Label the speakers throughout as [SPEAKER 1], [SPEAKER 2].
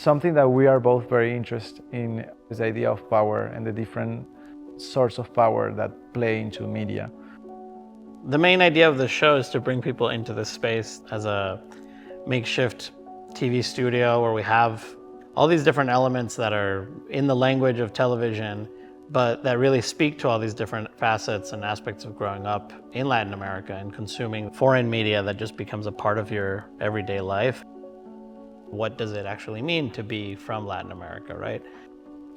[SPEAKER 1] Something that we are both very interested in is the idea of power and the different sorts of power that play into media.
[SPEAKER 2] The main idea of the show is to bring people into this space as a makeshift TV studio where we have all these different elements that are in the language of television, but that really speak to all these different facets and aspects of growing up in Latin America and consuming foreign media that just becomes a part of your everyday life. What does it actually mean to be from Latin America, right?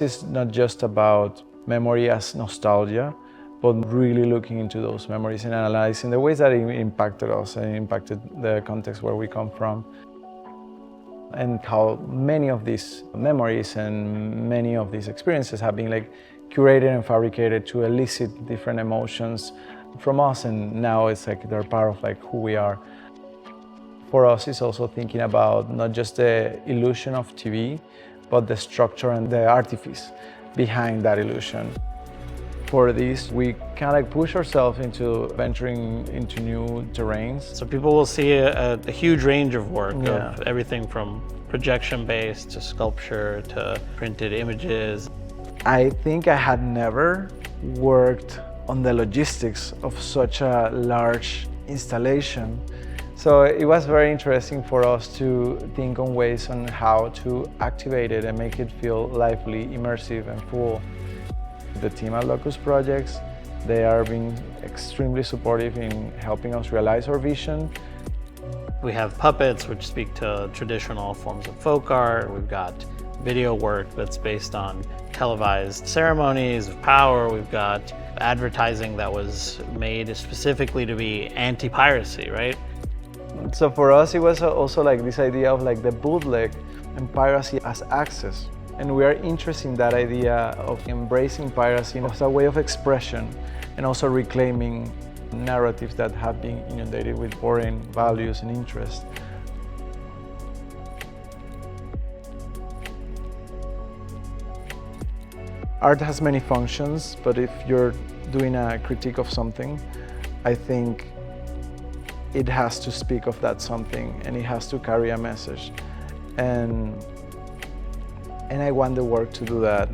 [SPEAKER 1] It's not just about memory as nostalgia, but really looking into those memories and analyzing the ways that it impacted us and impacted the context where we come from. And how many of these memories and many of these experiences have been curated and fabricated to elicit different emotions from us, and now it's they're part of who we are. For us, it's also thinking about not just the illusion of TV, but the structure and the artifice behind that illusion. For this, we kind of push ourselves into venturing into new terrains.
[SPEAKER 2] So people will see a huge range of work, of everything from projection-based to sculpture to printed images.
[SPEAKER 1] I think I had never worked on the logistics of such a large installation. So it was very interesting for us to think on ways on how to activate it and make it feel lively, immersive, and full. The team at Locust Projects, they are being extremely supportive in helping us realize our vision.
[SPEAKER 2] We have puppets, which speak to traditional forms of folk art. We've got video work that's based on televised ceremonies of power. We've got advertising that was made specifically to be anti-piracy, right?
[SPEAKER 1] So for us, it was also this idea of the bootleg and piracy as access. And we are interested in that idea of embracing piracy as a way of expression and also reclaiming narratives that have been inundated with foreign values and interests. Art has many functions, but if you're doing a critique of something, I think it has to speak of that something and it has to carry a message. And I want the work to do that.